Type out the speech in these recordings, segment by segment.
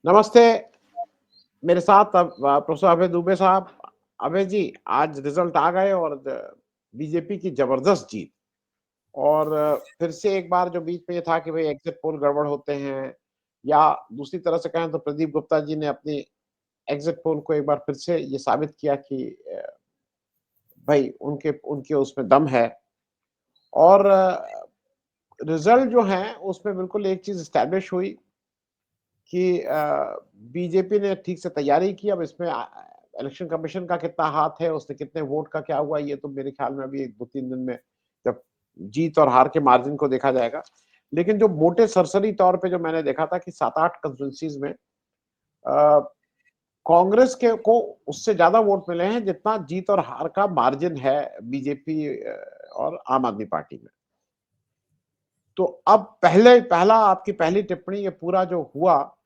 नमस्ते। मेरे साथ अब प्रोफेसर अभय दुबे साहब। अभय जी, आज रिजल्ट आ गए और बीजेपी की जबरदस्त जीत। और फिर से एक बार जो बीच में ये था कि भाई एग्जिट पोल गड़बड़ होते हैं, या दूसरी तरह से कहें तो प्रदीप गुप्ता जी ने अपनी एग्जिट पोल को एक बार फिर से ये साबित किया कि भाई उनके उनके उसमें दम है। और रिजल्ट जो है उसमें बिल्कुल एक चीज स्टैब्लिश हुई कि बीजेपी ने ठीक से तैयारी की। अब इसमें इलेक्शन कमीशन का कितना हाथ है, उसने कितने वोट का क्या हुआ, ये तो मेरे ख्याल में अभी 2-3 दिन में जब जीत और हार के मार्जिन को देखा जाएगा। लेकिन जो मोटे सरसरी तौर पे जो मैंने देखा था कि 7-8 कंस्टिट्यूएंसीज में कांग्रेस के को उससे ज्यादा वोट मिले हैं जितना जीत और हार का मार्जिन है बीजेपी और आम आदमी पार्टी में। तो अब पहला आपकी पहली टिप्पणी, ये पूरा जो हुआ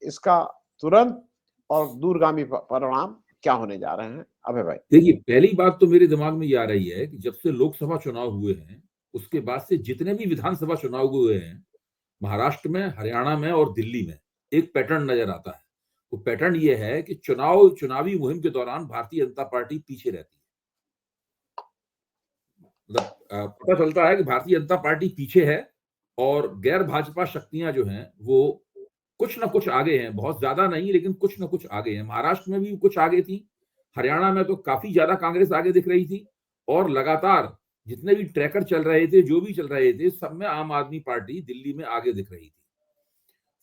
इसका तुरंत और दूरगामी परिणाम क्या होने जा रहे हैं, अभय भाई? देखिए, पहली बात तो मेरे दिमाग में ये आ रही है कि जब से लोकसभा चुनाव हुए हैं, उसके बाद से जितने भी विधानसभा चुनाव हुए हैं, महाराष्ट्र में, हरियाणा में और दिल्ली में एक पैटर्न नजर आता है। वो पैटर्न ये है कि चुनावी मुहिम के दौरान भारतीय जनता पार्टी पीछे रहती है। मतलब पता चलता है कि भारतीय जनता पार्टी पीछे है और गैर भाजपा शक्तियां जो हैं वो कुछ ना कुछ आगे हैं, बहुत ज्यादा नहीं लेकिन कुछ ना कुछ आगे हैं। महाराष्ट्र में भी कुछ आगे थी, हरियाणा में तो काफी ज्यादा कांग्रेस आगे दिख रही थी, और लगातार जितने भी ट्रैकर चल रहे थे, जो भी चल रहे थे, सब में आम आदमी पार्टी दिल्ली में आगे दिख रही थी।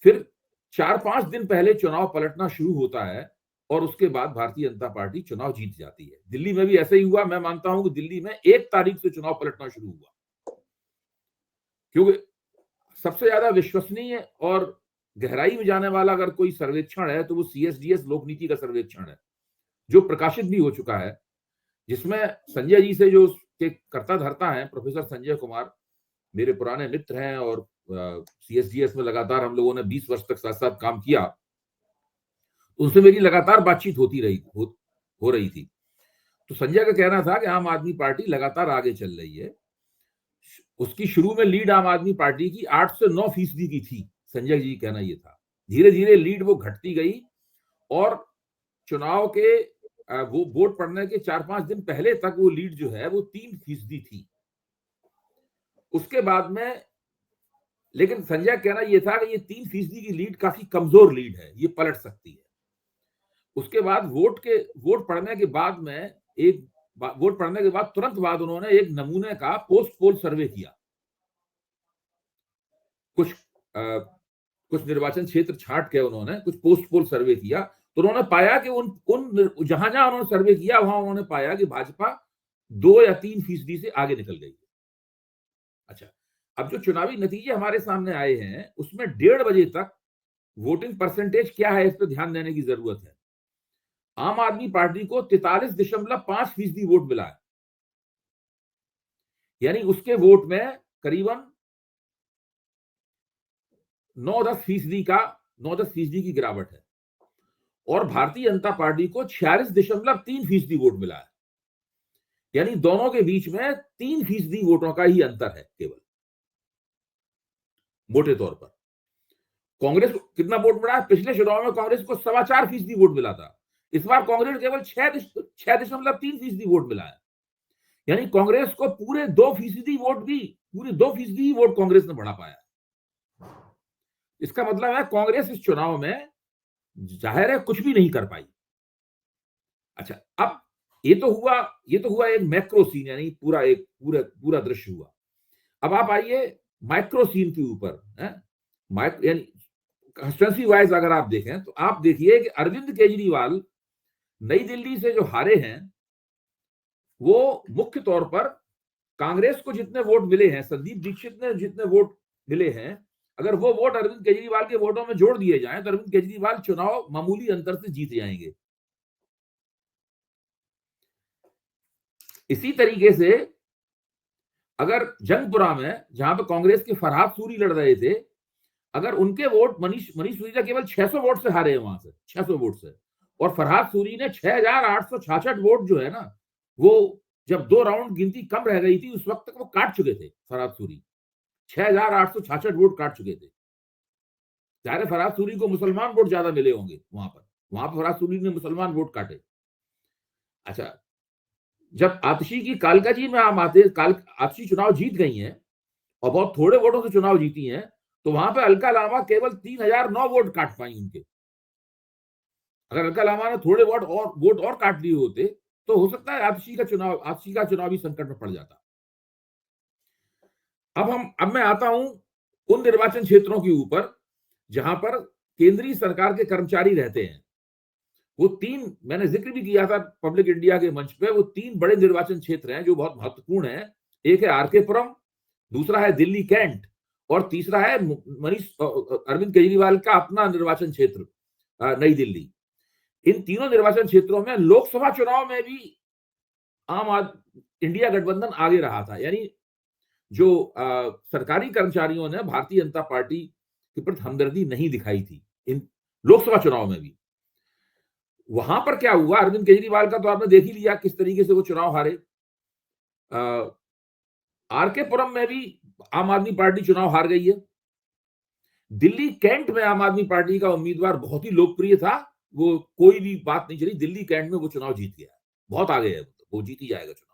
फिर 4-5 दिन पहले चुनाव पलटना शुरू होता है और उसके बाद भारतीय जनता पार्टी चुनाव जीत जाती है। दिल्ली में भी ऐसे ही हुआ। मैं मानता हूं कि दिल्ली में 1 तारीख से चुनाव पलटना शुरू हुआ, क्योंकि सबसे ज्यादा विश्वसनीय और गहराई में जाने वाला अगर कोई सर्वेक्षण है तो वो सीएसडीएस लोक नीति का सर्वेक्षण है, जो प्रकाशित भी हो चुका है, जिसमें संजय जी से जो के कर्ता धर्ता है प्रोफेसर संजय कुमार, मेरे पुराने मित्र हैं, और सीएसडीएस में लगातार हम लोगों ने 20 वर्ष तक साथ साथ काम किया। उनसे मेरी लगातार बातचीत हो रही थी। तो संजय का कहना था कि आम आदमी पार्टी लगातार आगे चल रही है। उसकी शुरू में लीड आम आदमी पार्टी की 8 से 9% की थी। संजय जी कहना यह था, धीरे धीरे लीड वो घटती गई और चुनाव के वो वोट पड़ने के 4-5 दिन पहले तक वो लीड जो है वो 3% थी। उसके बाद में लेकिन संजय कहना यह था कि ये 3% की लीड काफी कमजोर लीड है, ये पलट सकती है। उसके बाद वोट पड़ने के बाद में एक वोट पड़ने के बाद तुरंत बाद उन्होंने एक नमूने का पोस्ट पोल सर्वे किया। कुछ कुछ निर्वाचन क्षेत्र छांट के उन्होंने कुछ पोस्ट पोल सर्वे किया, तो उन्होंने पाया कि उन उन जहां जहां उन्होंने सर्वे किया वहां उन्होंने पाया कि भाजपा 2 या 3% से आगे निकल गई। अच्छा, अब जो चुनावी नतीजे हमारे सामने आए हैं उसमें 1:30 बजे तक वोटिंग परसेंटेज क्या है इस पर ध्यान देने की जरूरत है। आम आदमी पार्टी को 43.5% वोट मिला है, यानी उसके वोट में करीबन 9-10% की गिरावट है। और भारतीय जनता पार्टी को 46.3% वोट मिला है, यानी दोनों के बीच में 3% वोटों का ही अंतर है केवल, मोटे तौर पर। कांग्रेस को कितना वोट मिला है? पिछले चुनाव में कांग्रेस को 4.25% वोट मिला था, इस बार कांग्रेस केवल 6.3% वोट मिला है, यानी कांग्रेस को पूरे 2% वोट कांग्रेस ने बढ़ा पाया। इसका मतलब है कांग्रेस इस चुनाव में जाहिर है कुछ भी नहीं कर पाई। अच्छा, अब ये तो हुआ एक मैक्रो सीन, यानी पूरा दृश्य हुआ। अब आप आइए माइक्रो सीन के ऊपर, यानी कंस्टिट्यूंसी वाइज अगर आप देखें तो आप देखिए कि अरविंद केजरीवाल नई दिल्ली से जो हारे हैं वो मुख्य तौर पर कांग्रेस को जितने वोट मिले हैं, संदीप दीक्षित ने जितने वोट मिले हैं, अगर वो वोट अरविंद केजरीवाल के वोटों में जोड़ दिए जाएं तो अरविंद केजरीवाल चुनाव मामूली अंतर से जीत जाएंगे। इसी तरीके से अगर जंगपुरा में, जहां पर कांग्रेस के फरहाद सूरी लड़ रहे थे, अगर उनके वोट मनीष सुरीजा केवल 600 वोट से हारे हैं वहां से, 600 वोट से, और फरहाद सूरी ने 6,866 वोट जो है ना, वो जब 2 राउंड गिनती कम रह गई थी उस वक्त तक वो काट चुके थे। फरहाद सूरी 6,866 वोट काट चुके थे। ज़ाहिर है फरहाद सूरी को मुसलमान वोट ज्यादा मिले होंगे वहां पर फरहाद सूरी ने मुसलमान वोट काटे। अच्छा, जब आतिशी की कालकाजी में आतिशी चुनाव जीत गई हैं और बहुत थोड़े वोटों से चुनाव जीती हैं, तो वहां पे अलका लामा केवल 3009 वोट काट पाई उनके। अगर अलका लामा ने थोड़े वोट और काट लिए होते तो हो सकता है आतिशी का चुनावी संकट में पड़ जाता। अब मैं आता हूं उन निर्वाचन क्षेत्रों के ऊपर जहां पर केंद्रीय सरकार के कर्मचारी रहते हैं। वो 3 मैंने जिक्र भी किया था पब्लिक इंडिया के मंच पे, वो 3 बड़े निर्वाचन क्षेत्र हैं जो बहुत महत्वपूर्ण हैं। एक है आरकेपुरम, दूसरा है दिल्ली कैंट और तीसरा है अरविंद केजरीवाल का अपना निर्वाचन क्षेत्र नई दिल्ली। इन तीनों निर्वाचन क्षेत्रों में लोकसभा चुनाव में भी इंडिया गठबंधन आगे रहा था। यानी जो सरकारी कर्मचारियों ने भारतीय जनता पार्टी के प्रति हमदर्दी नहीं दिखाई थी इन लोकसभा चुनाव में भी। वहां पर क्या हुआ, अरविंद केजरीवाल का तो आपने देख ही लिया किस तरीके से वो चुनाव हारे। आरकेपुरम में भी आम आदमी पार्टी चुनाव हार गई है। दिल्ली कैंट में आम आदमी पार्टी का उम्मीदवार बहुत ही लोकप्रिय था, वो कोई भी बात नहीं चली, दिल्ली कैंट में वो चुनाव जीत गया, बहुत आगे है, वो जीत ही जाएगा चुनाव।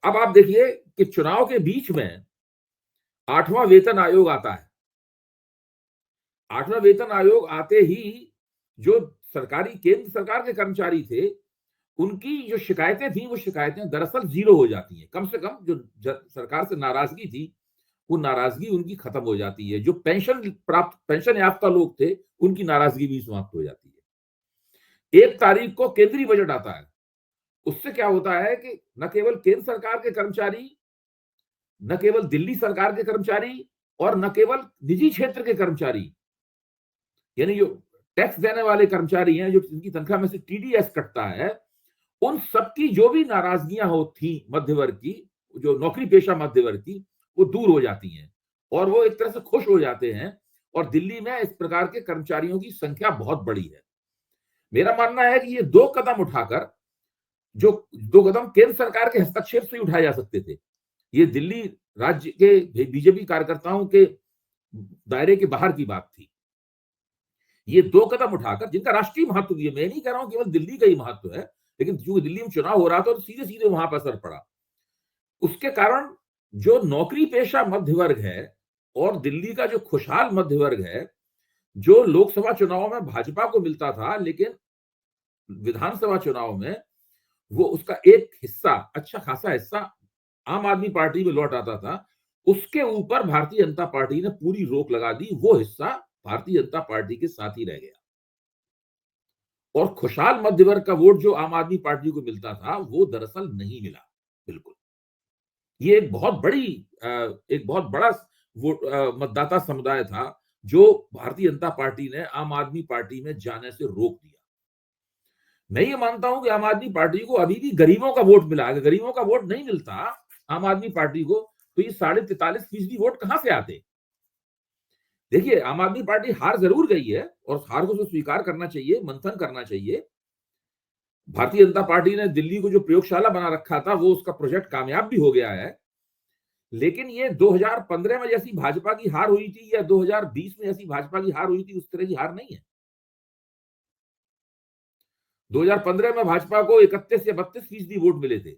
अब आप देखिए कि चुनाव के बीच में 8वां वेतन आयोग आता है। 8वां वेतन आयोग आते ही जो केंद्र सरकार के कर्मचारी थे, उनकी जो शिकायतें थी वो शिकायतें दरअसल जीरो हो जाती हैं। कम से कम जो सरकार से नाराजगी थी वो नाराजगी उनकी खत्म हो जाती है। जो पेंशन याफ्ता लोग थे उनकी नाराजगी भी समाप्त हो जाती है। 1 तारीख को केंद्रीय बजट आता है। उससे क्या होता है कि न केवल केंद्र सरकार के कर्मचारी, न केवल दिल्ली सरकार के कर्मचारी और न केवल निजी क्षेत्र के कर्मचारी, यानी जो टैक्स देने वाले कर्मचारी हैं, जो जिनकी तनख्वाह में से टीडीएस कटता है, उन सबकी जो भी नाराजगियां थी मध्य वर्ग की, जो नौकरी पेशा मध्य वर्ग की, वो दूर हो जाती हैं और वो एक तरह से खुश हो जाते हैं। और दिल्ली में इस प्रकार के कर्मचारियों की संख्या बहुत बड़ी है। मेरा मानना है कि ये 2 कदम उठाकर, जो 2 कदम केंद्र सरकार के हस्तक्षेप से उठाए जा सकते थे, ये दिल्ली राज्य के बीजेपी कार्यकर्ताओं के दायरे के बाहर की बात थी। ये 2 कदम उठाकर, जिनका राष्ट्रीय महत्व भी है, मैं नहीं कह रहा हूं केवल दिल्ली का ही महत्व है, लेकिन जो दिल्ली में चुनाव हो रहा था तो सीधे सीधे वहां पर असर पड़ा। उसके कारण जो नौकरी पेशा मध्य वर्ग है और दिल्ली का जो खुशहाल मध्य वर्ग है, जो लोकसभा चुनाव में भाजपा को मिलता था, लेकिन विधानसभा चुनाव में वो उसका एक हिस्सा, अच्छा खासा हिस्सा आम आदमी पार्टी में लौट आता था, उसके ऊपर भारतीय जनता पार्टी ने पूरी रोक लगा दी। वो हिस्सा भारतीय जनता पार्टी के साथ ही रह गया और खुशहाल मध्य वर्ग का वोट जो आम आदमी पार्टी को मिलता था वो दरअसल नहीं मिला। बिल्कुल, ये एक बहुत बड़ा मतदाता समुदाय था जो भारतीय जनता पार्टी ने आम आदमी पार्टी में जाने से रोक दिया। मैं ये मानता हूं कि आम आदमी पार्टी को अभी भी गरीबों का वोट मिला। अगर गरीबों का वोट नहीं मिलता आम आदमी पार्टी को, तो ये 43.5% वोट कहां से आते? देखिए, आम आदमी पार्टी हार जरूर गई है और हार को तो स्वीकार करना चाहिए, मंथन करना चाहिए। भारतीय जनता पार्टी ने दिल्ली को जो प्रयोगशाला बना रखा था वो उसका प्रोजेक्ट कामयाब भी हो गया है, लेकिन ये 2015 में जैसी भाजपा की हार हुई थी या 2020 में जैसी भाजपा की हार हुई थी, उस तरह की हार नहीं है। 2015 में भाजपा को 31 या 32% वोट मिले थे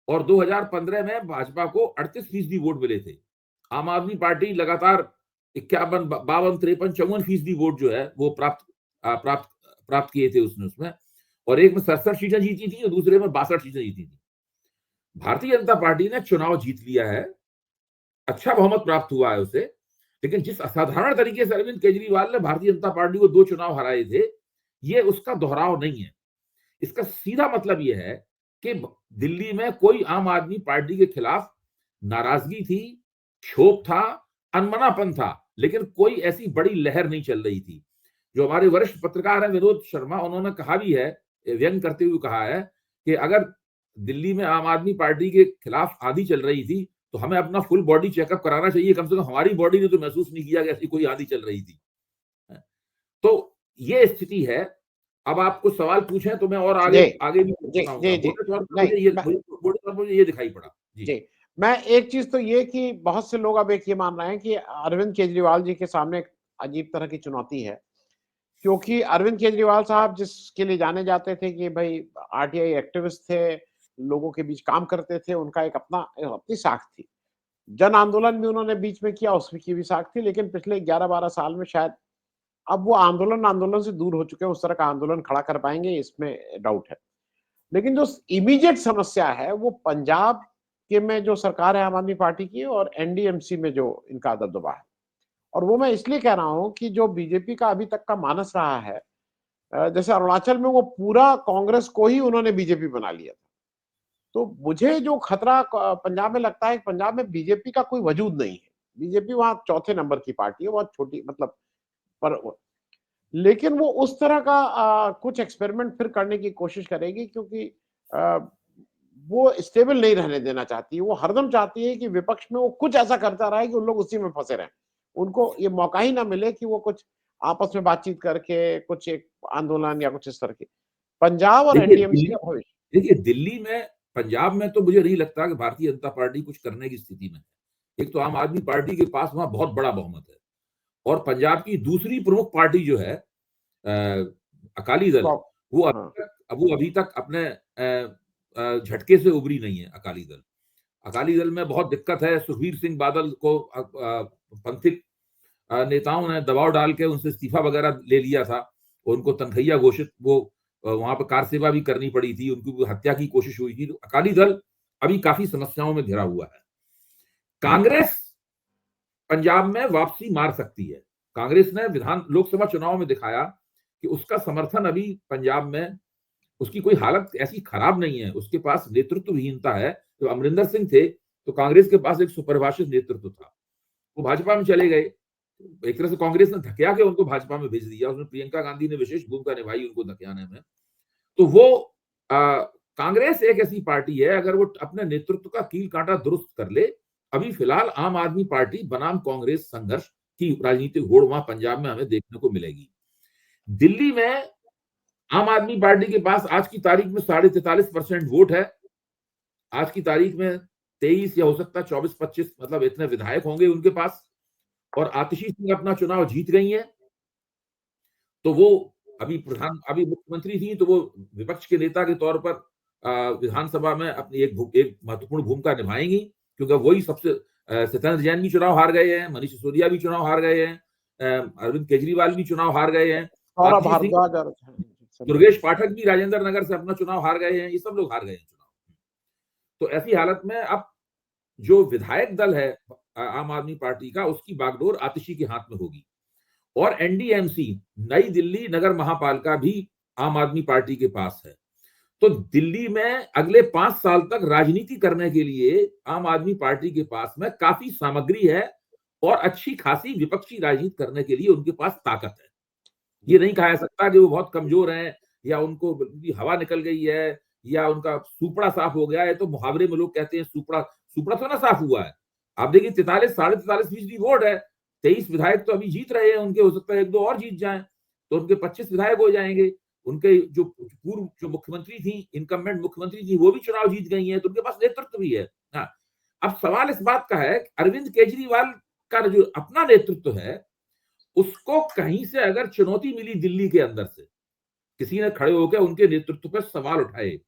और 2015 में भाजपा को 38% वोट मिले थे। आम आदमी पार्टी लगातार 51, 52, 53, 54% वोट जो है वो प्राप्त किए थे उसमें, और एक में 67 सीटें जीती थी और दूसरे में 62 सीटें जीती थी। भारतीय जनता पार्टी ने चुनाव जीत लिया है, अच्छा बहुमत प्राप्त हुआ है उसे, लेकिन जिस असाधारण तरीके से अरविंद केजरीवाल ने भारतीय जनता पार्टी को 2 चुनाव हराए थे, ये उसका दोहराव नहीं है। इसका सीधा मतलब यह है कि दिल्ली में कोई आम आदमी पार्टी के खिलाफ नाराजगी थी, क्षोभ था, अनमनापन था, लेकिन कोई ऐसी बड़ी लहर नहीं चल रही थी। जो हमारे वरिष्ठ पत्रकार हैं विनोद शर्मा, उन्होंने कहा भी है, व्यंग करते हुए कहा है कि अगर दिल्ली में आम आदमी पार्टी के खिलाफ आंधी चल रही थी तो हमें अपना फुल बॉडी चेकअप कराना चाहिए। कम से कम हमारी बॉडी ने तो महसूस नहीं किया कि ऐसी कोई आंधी चल रही थी। तो ये स्थिति है। अब आपको सवाल पूछें तो मैं और आगे भी ये दिखाई पड़ा जी। मैं एक चीज तो ये कि बहुत से लोग अब एक ये मान रहे हैं कि अरविंद केजरीवाल जी के सामने अजीब तरह की चुनौती है, क्योंकि अरविंद केजरीवाल साहब जिसके लिए जाने जाते थे कि भाई आरटीआई एक्टिविस्ट थे, लोगों के बीच काम करते थे, उनका एक अपनी साख थी। जन आंदोलन भी उन्होंने बीच में किया, उसकी भी साख थी, लेकिन पिछले 11-12 साल में शायद अब वो आंदोलन से दूर हो चुके हैं, उस तरह का आंदोलन खड़ा कर पाएँगे, इसमें डाउट है। लेकिन जो इमीडिएट समस्या है, वो पंजाब के में जो सरकार है आम आदमी पार्टी की और एनडीएमसी में जो इनका दबदबा है। और वो मैं इसलिए कह रहा हूँ कि जो बीजेपी का अभी तक का मानस रहा है, जैसे अरुणाचल में वो पूरा कांग्रेस को ही उन्होंने बीजेपी बना लिया था। तो मुझे जो खतरा पंजाब में लगता है कि पंजाब में बीजेपी का कोई वजूद नहीं है। बीजेपी वहाँ चौथे नंबर की पार्टी है, बहुत छोटी, मतलब पर लेकिन वो उस तरह का कुछ एक्सपेरिमेंट फिर करने की कोशिश करेगी, क्योंकि अ, वो स्टेबल नहीं रहने देना चाहती है। वो हरदम चाहती है कि विपक्ष में वो कुछ ऐसा करता रहे कि उन लोग उसी में फँसे रहें। उनको ये मौका ही ना मिले कि वो कुछ आपस में बातचीत करके कुछ एक आंदोलन या कुछ इस तरह की। पंजाब और देखिए एनडीएमसी दिल्ली का भविष्य। देखिए दिल्ली में, पंजाब में तो मुझे नहीं लगता कि भारतीय जनता पार्टी कुछ करने की स्थिति में है। एक तो आम आदमी पार्टी के पास वहां बहुत बड़ा बहुमत है, और पंजाब की दूसरी प्रमुख पार्टी जो है अकाली दल, हाँ, वो अभी तक अपने झटके से उभरी नहीं है। अकाली दल में बहुत दिक्कत है। सुखबीर सिंह बादल को पंथिक नेताओं ने दबाव डाल के उनसे इस्तीफा वगैरह ले लिया था, उनको तनखैया घोषित, वो वहां पर कार सेवा भी करनी पड़ी थी, उनकी हत्या की कोशिश हुई थी। तो अकाली दल अभी काफी समस्याओं में घिरा हुआ है। कांग्रेस पंजाब में वापसी मार सकती है। कांग्रेस ने लोकसभा चुनाव में दिखाया कि उसका समर्थन अभी पंजाब में, उसकी कोई हालत ऐसी खराब नहीं है। उसके पास नेतृत्व विहीनता है। तो अमरिंदर सिंह थे तो कांग्रेस के पास एक सुपरिभाषित नेतृत्व था, वो भाजपा में चले गए। एक तरह से कांग्रेस ने धकेला के उनको भाजपा में भेज दिया। उसमें प्रियंका गांधी ने विशेष भूमिका निभाई उनको धकेलाने में। तो वो कांग्रेस एक ऐसी पार्टी है, अगर वो अपने नेतृत्व का कील कांटा दुरुस्त कर ले, अभी फिलहाल आम आदमी पार्टी बनाम कांग्रेस संघर्ष की राजनीतिक होड़ वहां पंजाब में हमें देखने को मिलेगी। दिल्ली में आम आदमी पार्टी के पास आज की तारीख में 43.5% वोट है। आज की तारीख में 23 या हो सकता है 24-25, मतलब इतने विधायक होंगे उनके पास। और आतिशी सिंह अपना चुनाव जीत गई है। तो वो अभी मुख्यमंत्री थी, तो वो विपक्ष के नेता के तौर पर विधानसभा में अपनी एक महत्वपूर्ण भूमिका निभाएंगी, क्योंकि वही सबसे सत्येंद्र जैन भी चुनाव हार गए हैं, मनीष सिसोदिया भी चुनाव हार गए हैं, अरविंद केजरीवाल भी चुनाव हार गए हैं, सौरभ आतिशी सिंह, भारद्वाज और दुर्गेश पाठक भी राजेंद्र नगर से अपना चुनाव हार गए हैं। ये सब लोग हार गए हैं चुनाव। तो ऐसी हालत में अब जो विधायक दल है आम आदमी पार्टी का, उसकी बागडोर आतिशी के हाथ में होगी। और एनडीएमसी, नई दिल्ली नगर महापालिका भी आम आदमी पार्टी के पास है। तो दिल्ली में अगले 5 साल तक राजनीति करने के लिए आम आदमी पार्टी के पास में काफी सामग्री है, और अच्छी खासी विपक्षी राजनीति करने के लिए उनके पास ताकत है। ये नहीं कहा जा सकता कि वो बहुत कमजोर हैं, या उनको हवा निकल गई है, या उनका सुपड़ा साफ हो गया है। तो मुहावरे में लोग कहते हैं सुपड़ा सुपड़ा तो ना साफ हुआ है। आप देखिए 43-43.5% वोट है। 23 विधायक तो अभी जीत रहे हैं उनके, हो सकता है 1-2 और जीत जाएं, तो उनके 25 विधायक हो जाएंगे। उनके जो पूर्व जो मुख्यमंत्री थी, इनकम्बेंट मुख्यमंत्री थी, वो भी चुनाव जीत गई हैं, तो उनके पास नेतृत्व भी है। हाँ, अब सवाल इस बात का है कि अरविंद केजरीवाल का जो अपना नेतृत्व है, उसको कहीं से अगर चुनौती मिली दिल्ली के अंदर से, किसी ने खड़े होकर उनके नेतृत्व पर सवाल उठाए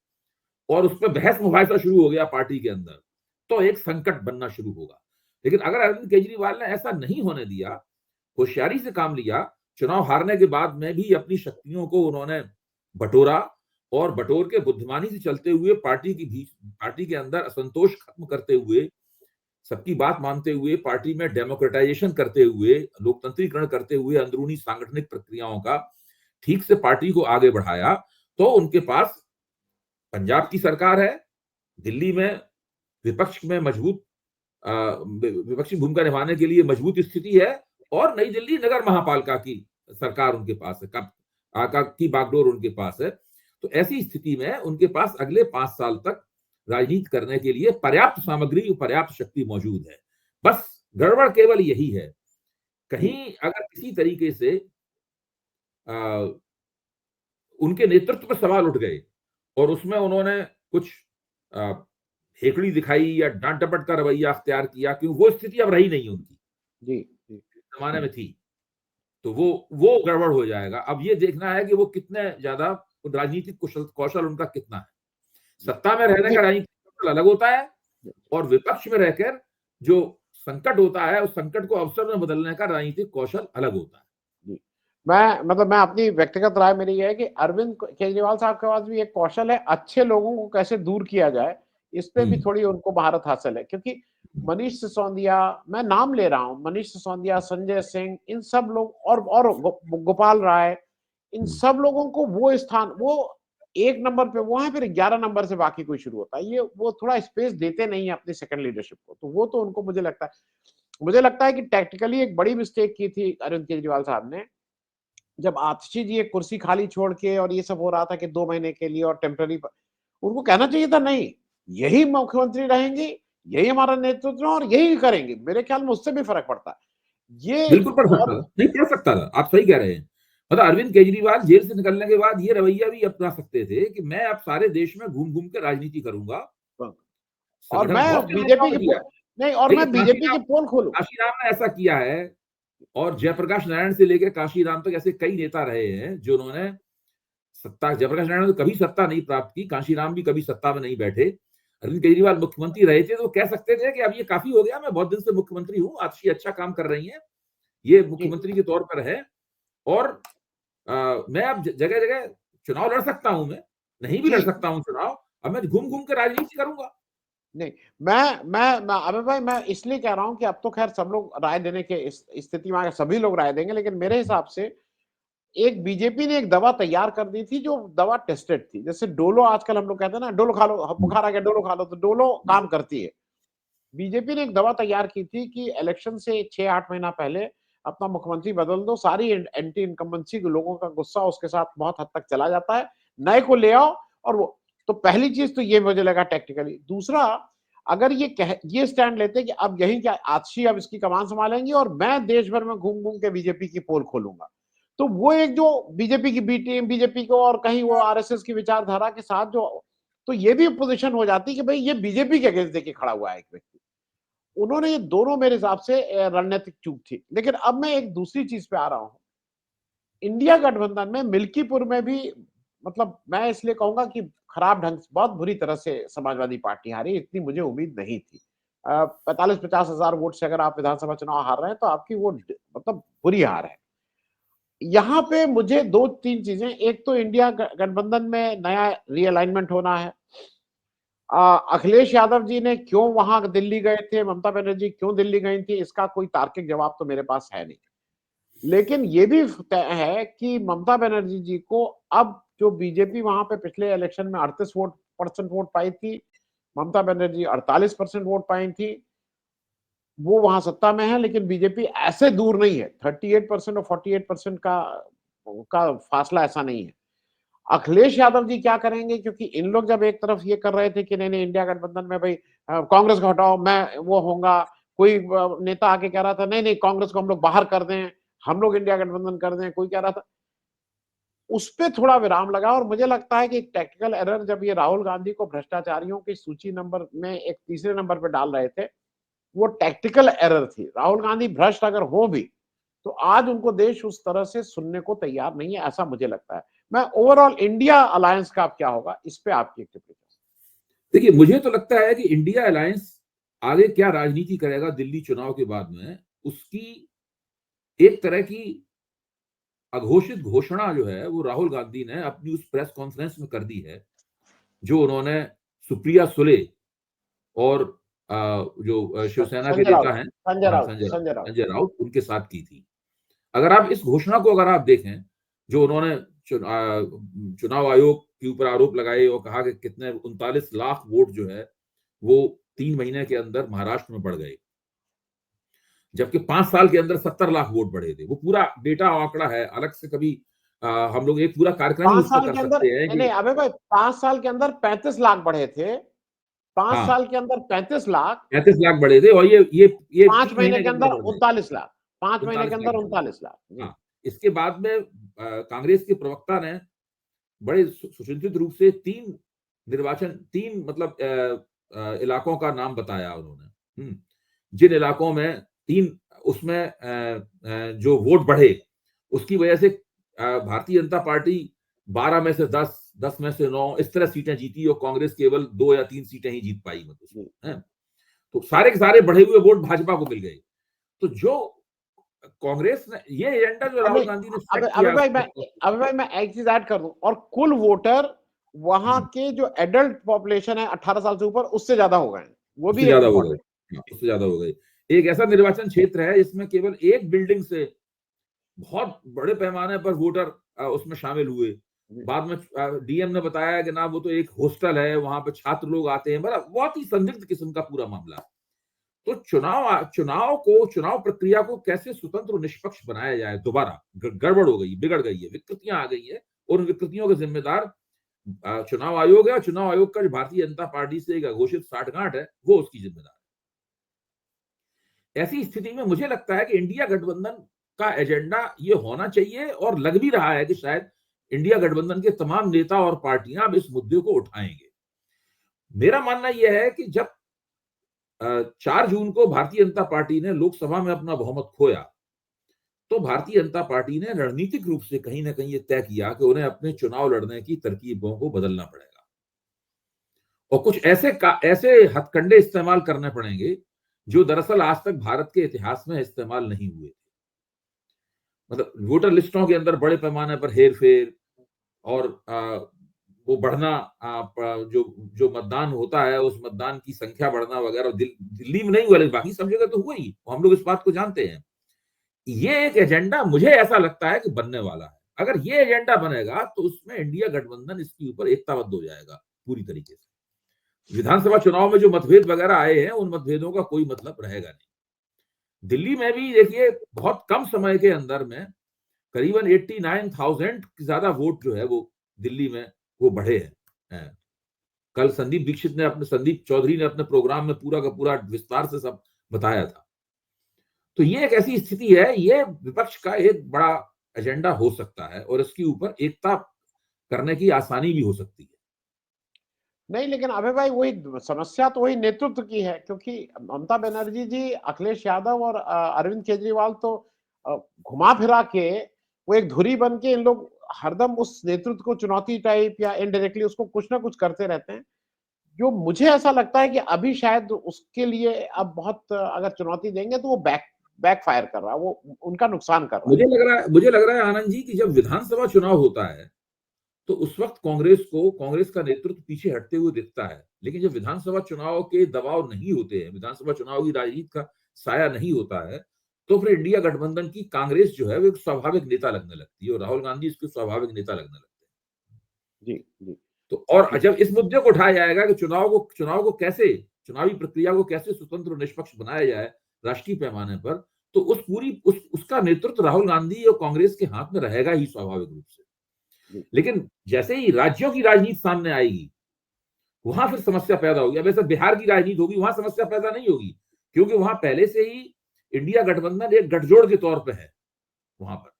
और उस पर बहस मुबाहिसा शुरू हो गया पार्टी के अंदर, तो एक संकट बनना शुरू होगा। लेकिन अगर अरविंद केजरीवाल ने ऐसा नहीं होने दिया, होशियारी से काम लिया, चुनाव हारने के बाद में भी अपनी शक्तियों को उन्होंने बटोरा, और बटोर के बुद्धिमानी से चलते हुए पार्टी के अंदर असंतोष खत्म करते हुए, सबकी बात मानते हुए, पार्टी में डेमोक्रेटाइजेशन करते हुए, लोकतंत्रीकरण करते हुए, अंदरूनी सांगठनिक प्रक्रियाओं का ठीक से पार्टी को आगे बढ़ाया, तो उनके पास पंजाब की सरकार है, दिल्ली में विपक्ष में मजबूत विपक्षी भूमिका निभाने के लिए मजबूत स्थिति है, और नई दिल्ली नगर महापालिका की सरकार उनके पास है, की बागडोर उनके पास है। तो ऐसी स्थिति में उनके पास अगले 5 साल तक राजनीति करने के लिए पर्याप्त सामग्री, पर्याप्त शक्ति मौजूद है। बस गड़बड़ केवल यही है, कहीं अगर किसी तरीके से उनके नेतृत्व पर सवाल उठ गए और उसमें उन्होंने कुछ हेकड़ी दिखाई या डांट डपट का रवैया अख्तियार किया, क्योंकि वो स्थिति अब रही नहीं उनकी, जी, जी। जमाने में थी। तो वो गड़बड़ हो जाएगा। अब ये देखना है कि वो कितने ज्यादा राजनीतिक कौशल उनका कितना है। सत्ता में रहने जी का राजनीतिक कौशल अलग होता है और विपक्ष में रहकर जो संकट होता है उस संकट को अवसर में बदलने का राजनीतिक कौशल अलग होता है। जी। मैं अपनी व्यक्तिगत राय मेरी ये है कि अरविंद केजरीवाल साहब के पास भी एक कौशल है, अच्छे लोगों को कैसे दूर किया जाए, इस पे भी थोड़ी उनको महारत हासिल है। क्योंकि मनीष सिसोदिया, मैं नाम ले रहा हूँ, मनीष सिसोदिया, संजय सिंह, इन सब लोग और गोपाल राय, इन सब लोगों को वो स्थान, वो 1 नंबर पे वो है, फिर 11 नंबर से बाकी कोई शुरू होता है। ये वो थोड़ा स्पेस देते नहीं है अपनी सेकंड लीडरशिप को, तो वो तो उनको मुझे लगता है कि टैक्टिकली एक बड़ी मिस्टेक की थी अरविंद केजरीवाल साहब ने, जब आतिशी जी एक कुर्सी खाली छोड़ के और ये सब हो रहा था कि 2 महीने के लिए और टेम्पररी, उनको कहना चाहिए था नहीं, यही मुख्यमंत्री रहेंगे, यही हमारा नेतृत्व है और यही करेंगे। मेरे ख्याल में उससे भी फ़र्क पड़ता है। ये बिल्कुल पड़ सकता और था, नहीं पड़ सकता था, आप सही कह रहे हैं। मतलब अरविंद केजरीवाल जेल से निकलने के बाद ये रवैया भी अपना सकते थे कि मैं अब सारे देश में घूम-घूम के राजनीति करूँगा। और संगठन बहुत मैं से नेताओं बीजेपी ने की किया। नहीं, और देखिए मैं बीजेपी की पोल खोलूँ। काशीराम ने ऐसा किया है और जयप्रकाश नारायण से लेकर काशीराम तक ऐसे कई नेता रहे हैं जिन्होंने जयप्रकाश नारायण ने तो कभी सत्ता नहीं प्राप्त की, काशीराम भी कभी सत्ता में नहीं बैठे। अरविंद केजरीवाल मुख्यमंत्री रहे थे तो कह सकते थे कि अब ये काफी हो गया, मैं बहुत दिन से मुख्यमंत्री हूँ, अच्छी अच्छा काम कर रही हैं, ये जी, मुख्यमंत्री के तौर पर है और मैं अब जगह-जगह चुनाव लड़ सकता हूँ मैं, नहीं भी लड़ जी। सकता हूँ चुनाव, अब मैं घूम-घूम के राजनीति करूँगा। नहीं, मैं अबे भाई, मैं इसलिए कह रहा हूँ कि अब तो खैर सब लोग राय देने के इस स्थिति में आ गए, सभी लोग राय देंगे, लेकिन मेरे हिसाब से एक बीजेपी ने एक दवा तैयार कर दी थी, जो दवा टेस्टेड थी। जैसे डोलो आजकल हम लोग कहते हैं ना, डोलो खा लो, हुँ, बुखार आ गया डोलो खा लो, तो डोलो काम करती है। बीजेपी ने एक दवा तैयार की थी कि इलेक्शन से 6-8 महीना पहले अपना मुख्यमंत्री बदल दो, सारी एंटी इनकम्बेंसी के लोगों का गुस्सा उसके साथ बहुत हद तक चला जाता है, नए को ले आओ और वो, तो पहली चीज तो ये मुझे लगा टैक्टिकली। दूसरा, अगर ये स्टैंड लेते कि अब यही क्या आतिशी अब इसकी कमान संभालेंगी और मैं देश भर में घूम घूम के बीजेपी की पोल खोलूंगा, तो वो एक जो बीजेपी की बी टीम, बीजेपी को और कहीं वो आरएसएस की विचारधारा के साथ जो, तो ये भी पोजीशन हो जाती कि भाई ये बीजेपी के अगेंस्ट देके खड़ा हुआ है एक व्यक्ति। उन्होंने ये दोनों मेरे हिसाब से रणनीतिक चूक थी। लेकिन अब मैं एक दूसरी चीज पे आ रहा हूं, इंडिया गठबंधन में मिल्कीपुर में भी, मतलब मैं इसलिए कहूंगा कि खराब ढंग से, बहुत बुरी तरह से समाजवादी पार्टी हारी, इतनी मुझे उम्मीद नहीं थी। 45-50 हजार वोट से अगर आप विधानसभा चुनाव हार रहे हैं तो आपकी वो मतलब बुरी हार है। यहाँ पे मुझे दो तीन चीजें, एक तो इंडिया गठबंधन में नया रीअलाइनमेंट होना है। अखिलेश यादव जी ने क्यों वहां दिल्ली गए थे, ममता बनर्जी क्यों दिल्ली गई थी, इसका कोई तार्किक जवाब तो मेरे पास है नहीं। लेकिन ये भी तय है कि ममता बनर्जी जी को अब, जो बीजेपी वहां पे पिछले इलेक्शन में 38% वोट पाई थी, ममता बनर्जी 48% वोट पाई थी, वो वहां सत्ता में है, लेकिन बीजेपी ऐसे दूर नहीं है। 38% और 48% का फासला ऐसा नहीं है। अखिलेश यादव जी क्या करेंगे, क्योंकि इन लोग जब एक तरफ ये कर रहे थे कि नहीं नहीं इंडिया गठबंधन में भाई कांग्रेस को हटाओ, मैं वो होऊंगा, कोई नेता आके कह रहा था नहीं नहीं कांग्रेस को हम लोग बाहर कर दें, हम लोग इंडिया गठबंधन कर दें, कोई कह रहा था, उस पे थोड़ा विराम लगा। और मुझे लगता है कि एक टेक्निकल एरर, जब ये राहुल गांधी को भ्रष्टाचारियों की सूची नंबर में एक तीसरे नंबर पे डाल रहे थे, वो टैक्टिकल एरर थी। राहुल गांधी भ्रष्ट अगर हो भी, तो आज उनको देश उस तरह से सुनने को तैयार नहीं है, ऐसा मुझे लगता है। मैं ओवरऑल इंडिया अलायंस का अब क्या होगा, इस पे आपकी एक टिप्पणी। देखिए मुझे तो लगता है कि इंडिया अलायंस आगे क्या राजनीति करेगा दिल्ली चुनाव के बाद में, उसकी एक तरह की अघोषित घोषणा जो है वो राहुल गांधी ने अपनी उस प्रेस कॉन्फ्रेंस में कर दी है, जो उन्होंने सुप्रिया सुले और जो शिवसेना के संजय नेता राउत, हैं, संजय हाँ, राउत, संजय राउत। संजय राउत उनके साथ की थी। अगर आप इस घोषणा को अगर आप देखें, जो उन्होंने चुनाव आयोग के ऊपर आरोप लगाए और कहा कि कितने 39 लाख वोट जो है वो 3 महीने के अंदर महाराष्ट्र में बढ़ गए, जबकि 5 साल के अंदर 70 लाख वोट बढ़े थे। वो पूरा डेटा आंकड़ा है, अलग से कभी हम लोग एक पूरा कार्यक्रम ही 5 उस पर साल कर के अंदर, सकते हैं नहीं कि नहीं अबे भाई, 5 साल के अंदर 35 लाख बढ़े थे। 5 हाँ, साल के अंदर 35 लाख, 35 लाख बढ़े थे और ये 5 3 महीने महीने के के अंदर अंदर बढ़ गए, 39 लाख, 5 महीने 39 के लाख अंदर बढ़ गए। 39 लाख। जी। हाँ, इसके बाद में कांग्रेस के प्रवक्ता ने बड़े सुचिंतित रूप से 3 मतलब इलाकों का नाम बताया उन्होंने। जिन इलाकों में 3 उसमें जो वोट बढ़े, उसकी वजह से भारतीय जनता पार्टी 12 में से 10 में से 9 इस तरह सीटें जीती और कांग्रेस केवल 2 या 3 सीटें ही जीत पाई, मतलब है। तो सारे के सारे बढ़े हुए वोट भाजपा को मिल गए। तो जो कांग्रेस ने ये एजेंडा जो राहुल गांधी ने सेट किया, अभी भाई मैं एक चीज ऐड कर दूं, और कुल वोटर वहां के जो एडल्ट पॉपुलेशन है 18 साल से ऊपर, उससे ज्यादा हो गए, वो भी ज्यादा हो गए, उससे ज्यादा हो गए। एक ऐसा निर्वाचन क्षेत्र है जिसमें केवल एक बिल्डिंग से बहुत बड़े पैमाने पर वोटर उसमें शामिल हुए। बाद में डीएम ने बताया कि ना वो तो एक हॉस्टल है, वहां पे छात्र लोग आते हैं, मतलब बहुत ही संदिग्ध किस्म का पूरा मामला। तो चुनाव प्रक्रिया को कैसे स्वतंत्र और निष्पक्ष बनाया जाए, दोबारा गड़बड़ हो गई, बिगड़ गई है, विकृतियां आ गई है, और उन विकृतियों के जिम्मेदार चुनाव आयोग है, और चुनाव आयोग का जो भारतीय जनता पार्टी से एक घोषित साठगांठ है, वो उसकी जिम्मेदार है। ऐसी स्थिति में मुझे लगता है कि इंडिया गठबंधन का एजेंडा ये होना चाहिए, और लग भी रहा है कि शायद इंडिया गठबंधन के तमाम नेता और पार्टियां अब इस मुद्दे को उठाएंगे। मेरा मानना यह है कि जब 4 जून को भारतीय जनता पार्टी ने लोकसभा में अपना बहुमत खोया, तो भारतीय जनता पार्टी ने रणनीतिक रूप से कहीं ना कहीं ये तय किया कि उन्हें अपने चुनाव लड़ने की तरकीबों को बदलना पड़ेगा, और कुछ ऐसे हथकंडे इस्तेमाल करने पड़ेंगे जो दरअसल आज तक भारत के इतिहास में इस्तेमाल नहीं हुए थे। मतलब वोटर लिस्टों के अंदर बड़े पैमाने पर हेर फेर, और वो बढ़ना, जो जो मतदान होता है उस मतदान की संख्या बढ़ना वगैरह, दिल्ली में नहीं हुआ, लेकिन बाकी सब जगह तो हुआ ही, हम लोग इस बात को जानते हैं। ये एक एजेंडा मुझे ऐसा लगता है कि बनने वाला है। अगर ये एजेंडा बनेगा तो उसमें इंडिया गठबंधन इसके ऊपर एकताबद्ध हो जाएगा पूरी तरीके से। विधानसभा चुनाव में जो मतभेद वगैरह आए हैं, उन मतभेदों का कोई मतलब रहेगा नहीं। दिल्ली में भी देखिए, बहुत कम समय के अंदर में करीबन 89,000 ज्यादा वोट जो है वो दिल्ली में वो बढ़े हैं। कल संदीप चौधरी ने अपने प्रोग्राम में पूरा का पूरा विस्तार से सब बताया था। तो ये एक ऐसी स्थिति है, ये विपक्ष का एक बड़ा एजेंडा हो सकता है, और इसके ऊपर एकता करने की आसानी भी हो सकती है। नहीं, लेकिन अभय भाई वही समस्या तो वही नेतृत्व की है, क्योंकि ममता बनर्जी जी, अखिलेश यादव और अरविंद केजरीवाल तो घुमा फिरा के वो एक धुरी बन के इन लोग हरदम उस नेतृत्व को चुनौती टाइप या इनडायरेक्टली उसको कुछ ना कुछ करते रहते हैं, जो मुझे ऐसा लगता है कि अभी शायद उसके लिए अब बहुत अगर चुनौती देंगे तो वो बैक फायर कर रहा है, वो उनका नुकसान कर रहा है। मुझे लग रहा है आनंद जी कि जब विधानसभा चुनाव होता है तो उस वक्त कांग्रेस का नेतृत्व पीछे हटते हुए दिखता है, लेकिन जब विधानसभा चुनाव के दबाव नहीं होते हैं, विधानसभा चुनाव की राजनीति का साया नहीं होता है, तो फिर इंडिया गठबंधन की कांग्रेस जो है वो एक स्वाभाविक नेता लगने लगती है, और राहुल गांधी इसके स्वाभाविक नेता लगने लगते हैं। जी जी। तो और जब इस मुद्दे को उठाया जाएगा कि चुनावी प्रक्रिया को कैसे स्वतंत्र और निष्पक्ष बनाया जाए राष्ट्रीय पैमाने पर, तो उसका नेतृत्व राहुल गांधी और कांग्रेस के हाथ में रहेगा ही स्वाभाविक रूप से। लेकिन जैसे ही राज्यों की राजनीति सामने आएगी, वहां फिर समस्या पैदा होगी। अब ऐसा बिहार की राजनीति होगी, वहां समस्या पैदा नहीं होगी, क्योंकि वहां पहले से ही इंडिया गठबंधन एक गठजोड़ के तौर पर है वहां पर,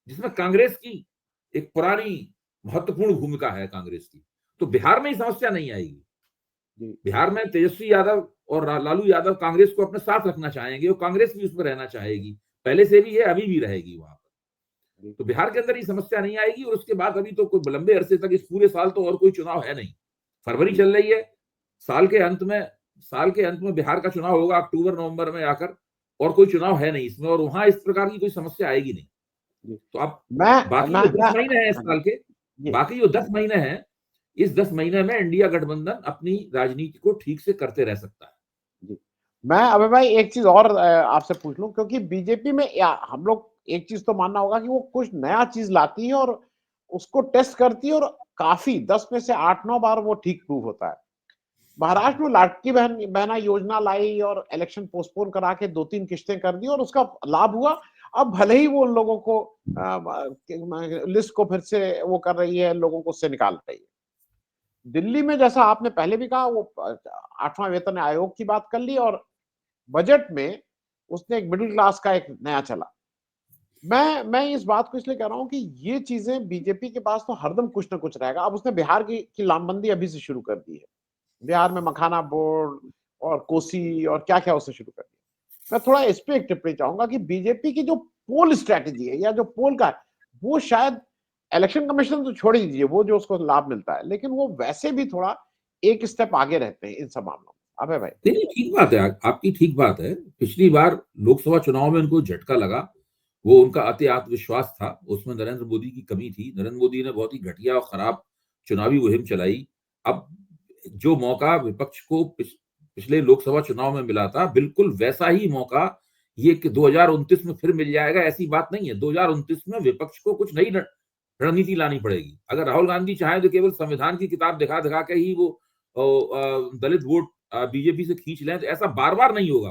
जिसमें कांग्रेस की एक पुरानी महत्वपूर्ण भूमिका है कांग्रेस की। तो बिहार में ही समस्या नहीं आएगी। बिहार में तेजस्वी यादव और लालू यादव कांग्रेस को अपने साथ रखना चाहेंगे, और कांग्रेस भी उसमें रहना चाहेगी, पहले से भी है, अभी भी रहेगी वहां पर। तो बिहार के अंदर ही समस्या नहीं आएगी। और उसके बाद अभी तो कोई लंबे अरसे तक, इस पूरे साल तो और कोई चुनाव है नहीं, फरवरी चल रही है, साल के अंत में बिहार का चुनाव होगा, अक्टूबर नवंबर में आकर, और कोई चुनाव है नहीं इसमें, और वहां इस प्रकार की कोई समस्या आएगी नहीं। तो अब बाकी जो 10 महीने हैं इस साल के, बाकी जो 10 महीने हैं, इस 10 महीने में इंडिया गठबंधन अपनी राजनीति को ठीक से करते रह सकता है। मैं अबे भाई एक चीज और आपसे पूछ लूं, क्योंकि बीजेपी में हम लोग एक चीज तो मानना होगा कि वो कुछ नया चीज लाती है और उसको टेस्ट करती है, और काफी 10 में से 8-9 बार वो ठीक प्रूव होता है। महाराष्ट्र में लाडकी बहना योजना लाई और इलेक्शन पोस्टपोन करा के 2-3 किश्तें कर दी, और उसका लाभ हुआ। अब भले ही वो लोगों को लिस्ट को फिर से वो कर रही है, लोगों को उससे निकाल रही है। दिल्ली में जैसा आपने पहले भी कहा, वो 8वां वेतन आयोग की बात कर ली, और बजट में उसने एक मिडिल क्लास का एक नया चला। मैं इस बात को इसलिए कह रहा हूं कि ये चीजें बीजेपी के पास तो हरदम कुछ ना कुछ रहेगा। अब उसने बिहार की लामबंदी अभी से शुरू कर दी है, बिहार में मखाना बोर्ड और कोसी और क्या क्या उसने शुरू कर दिया। मैं थोड़ा इस पे एक टिप्पणी चाहूंगा कि बीजेपी की जो पोल स्ट्रेटेजी है, या जो पोल का, वो शायद इलेक्शन कमीशन तो छोड़ ही दीजिए, वो जो उसको लाभ मिलता है, लेकिन वो वैसे भी थोड़ा एक स्टेप आगे रहते हैं इन सब मामलों में। अभय भाई। नहीं, नहीं, ठीक बात है, आपकी ठीक बात है। पिछली बार लोकसभा चुनाव में उनको झटका लगा, वो उनका अति आत्मविश्वास था, उसमें नरेंद्र मोदी की कमी थी। नरेंद्र मोदी ने बहुत ही घटिया और खराब चुनावी मुहिम चलाई। अब जो मौका विपक्ष को पिछले लोकसभा चुनाव में मिला था, बिल्कुल वैसा ही मौका ये कि 2029 में फिर मिल जाएगा, ऐसी बात नहीं है। 2029 में विपक्ष को कुछ नई रणनीति लानी पड़ेगी। अगर राहुल गांधी चाहे तो केवल संविधान की किताब दिखा दिखा के ही वो दलित वोट बीजेपी से खींच लें, तो ऐसा बार बार नहीं होगा।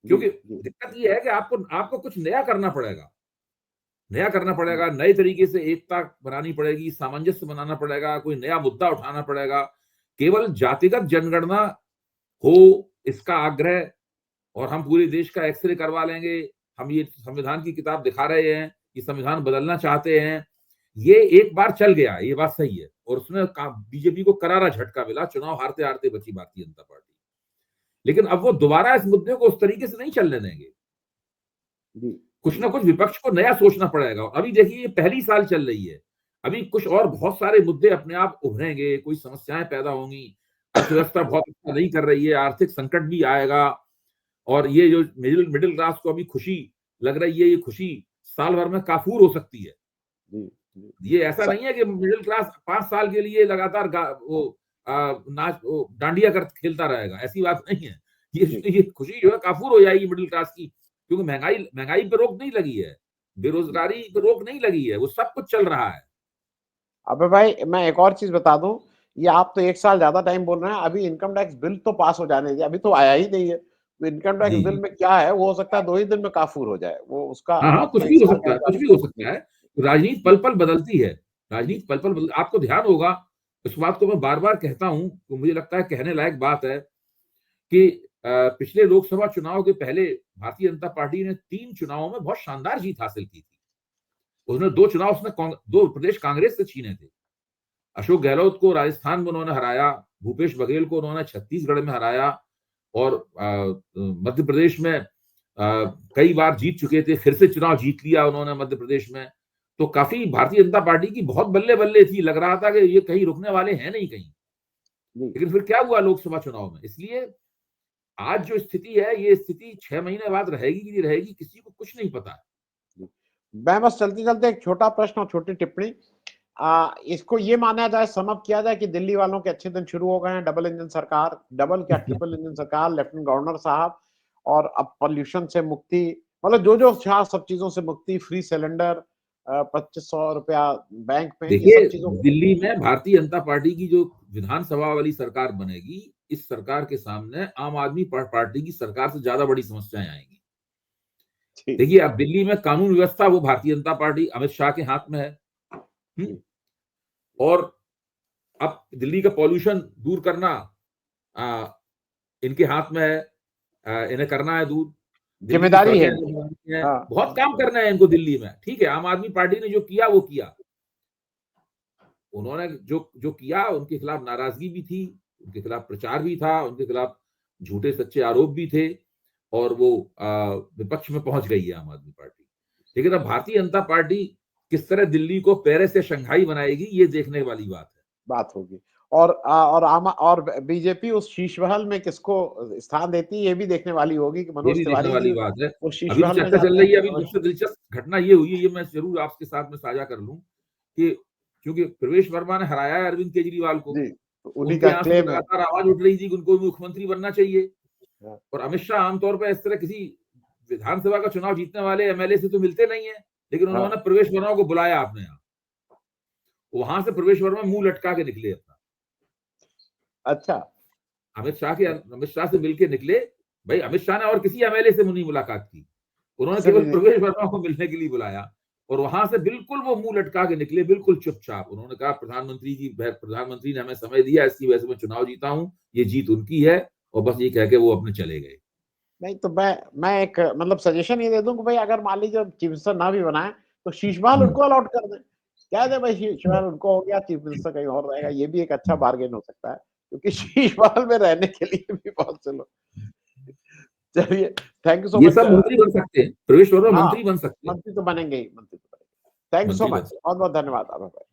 क्योंकि दिक्कत ये है कि आपको कुछ नया करना पड़ेगा, नए तरीके से एकता बनानी पड़ेगी, सामंजस्य बनाना पड़ेगा, कोई नया मुद्दा उठाना पड़ेगा। केवल जातिगत जनगणना हो इसका आग्रह, और हम पूरे देश का एक्सरे करवा लेंगे, हम ये संविधान की किताब दिखा रहे हैं, ये संविधान बदलना चाहते हैं, ये एक बार चल गया, ये बात सही है, और उसमें बीजेपी को करारा झटका मिला, चुनाव हारते हारते बची भारतीय जनता पार्टी। लेकिन अब वो दोबारा इस मुद्दे को उस तरीके से नहीं चलने देंगे। कुछ ना कुछ विपक्ष को नया सोचना पड़ेगा। अभी देखिए, ये पहली साल चल रही है, अभी कुछ और बहुत सारे मुद्दे अपने आप उभरेंगे, कोई समस्याएं पैदा होंगी, अर्थव्यवस्था बहुत अच्छा नहीं कर रही है, आर्थिक संकट भी आएगा, और ये जो मिडिल क्लास को अभी खुशी लग रही है, ये खुशी साल भर में काफूर हो सकती है। ये ऐसा नहीं है कि मिडिल क्लास 5 साल के लिए लगातार डांडिया कर खेलता रहेगा, ऐसी बात नहीं है। ये खुशी जो है काफूर हो जाएगी मिडिल क्लास की, क्योंकि महंगाई पे रोक नहीं लगी है, बेरोजगारी पे रोक नहीं लगी है, वो सब कुछ चल रहा है। अबे भाई, मैं एक और चीज बता दूं, ये आप तो 1 साल ज्यादा टाइम बोल रहे हैं, अभी इनकम टैक्स बिल तो पास हो जाने दिया, अभी तो आया ही नहीं है। तो इनकम टैक्स बिल में क्या है, वो हो सकता है 2 ही दिन में काफूर हो जाए, वो उसका हाँ, कुछ आपका भी 1 हो साल सकता है, का कुछ भी हो सकता है। राजनीति पल पल बदलती है, राजनीति पल पल बदल, आपको ध्यान होगा, इस बात को मैं बार बार कहता हूं, तो मुझे लगता है कहने लायक बात है कि पिछले लोकसभा चुनाव के पहले भारतीय जनता पार्टी ने 3 चुनावों में बहुत शानदार जीत हासिल की थी। उसने 2 चुनाव उसने 2 प्रदेश कांग्रेस से छीने थे। अशोक गहलोत को राजस्थान में उन्होंने हराया, भूपेश बघेल को उन्होंने छत्तीसगढ़ में हराया, और मध्य प्रदेश में कई बार जीत चुके थे, फिर से चुनाव जीत लिया उन्होंने मध्य प्रदेश में। तो काफी भारतीय जनता पार्टी की बहुत बल्ले बल्ले थी, लग रहा था कि ये कहीं रुकने वाले हैं नहीं कहीं। लेकिन फिर क्या हुआ लोकसभा चुनाव में, इसलिए आज जो स्थिति है, ये स्थिति 6 महीने बाद रहेगी कि नहीं रहेगी, किसी को कुछ नहीं पता है। मैं बस चलते चलते एक छोटा प्रश्न और छोटी टिप्पणी, इसको ये माना जाए, समअप किया जाए कि दिल्ली वालों के अच्छे दिन शुरू हो गए हैं, डबल इंजन सरकार, डबल क्या ट्रिपल इंजन सरकार, लेफ्टिनेंट गवर्नर साहब, और अब पॉल्यूशन से मुक्ति, मतलब जो जो सब चीजों से मुक्ति, फ्री सिलेंडर, 2500 रुपया बैंक में, ये देखिए, सब चीजों को। दिल्ली में भारतीय जनता पार्टी की जो विधानसभा वाली सरकार बनेगी, इस सरकार के सामने आम आदमी पार्टी की सरकार से ज्यादा बड़ी समस्याएं आएंगी। देखिए, अब दिल्ली में कानून व्यवस्था वो भारतीय जनता पार्टी अमित शाह के हाथ में है, और अब दिल्ली का पॉल्यूशन दूर करना इनके हाथ में है, इन्हें करना है दूर, जिम्मेदारी है। बहुत काम करना है इनको दिल्ली में। ठीक है, आम आदमी पार्टी ने जो किया वो किया, उन्होंने जो किया, उनके खिलाफ नाराजगी भी थी, उनके खिलाफ प्रचार भी था, उनके खिलाफ झूठे सच्चे आरोप भी थे, और वो विपक्ष में पहुंच गई है आम आदमी पार्टी। लेकिन अब भारतीय जनता पार्टी किस तरह दिल्ली को पेरिस से शंघाई बनाएगी, ये देखने वाली बात होगी। और बीजेपी उस शीशमहल में किसको स्थान देती है, ये भी देखने वाली होगी कि मनोज तिवारी वाली बात है। वो अभी तो शीशमहल में चर्चा चल जाते रही है, हैं। अभी सबसे दिलचस्प घटना ये हुई है, ये मैं जरूर आपके साथ में साझा कर लूं, कि क्योंकि प्रवेश वर्मा ने हराया है अरविंद केजरीवाल को, उन्हीं उनके का यहाँ से क्लेम है। लगातार आवाज उठ रही थी कि उनको भी मुख्यमंत्री बनना चाहिए, और अमित शाह आमतौर पर इस तरह किसी विधानसभा का चुनाव जीतने वाले एमएलए से तो मिलते नहीं है, लेकिन उन्होंने प्रवेश वर्मा को बुलाया अपने यहाँ, वहां से प्रवेश वर्मा मुंह लटका के निकले अपना। अच्छा, अमित शाह से मिलके निकले। भाई, अमित शाह ने और किसी एमएलए से नहीं मुलाकात की, उन्होंने केवल प्रवेश वर्मा को मिलने के लिए बुलाया, और वहां से बिल्कुल वो मुंह लटका के निकले, बिल्कुल चुपचाप। उन्होंने कहा प्रधानमंत्री ने हमें समय दिया, इसकी वजह से मैं चुनाव जीता हूं, ये जीत उनकी है, और बस ये कह के वो अपने चले गए। नहीं तो मैं एक मतलब सजेशन ये दे दूं कि भाई, अगर मान लीजिए चीफ मिनिस्टर ना भी बनाए तो शीशमहल उनको अलॉट कर दें, क्या दे भाई, शीशमहल उनको हो गया, चीफ मिनिस्टर कहीं और रहेगा, ये भी एक अच्छा बार्गेन हो सकता है, क्योंकि शीशमहल में रहने के लिए भी बहुत से लोग। चलिए, थैंक यू सो ये मच। सब मंत्री बन सकते हैं, प्रवेश वर्मा हाँ, मंत्री बन सकते हैं, मंत्री तो बनेंगे ही, मंत्री तो बनेंगे। थैंक यू सो मंत्री बन मच, सकते हैं। बहुत-बहुत धन्यवाद आपका।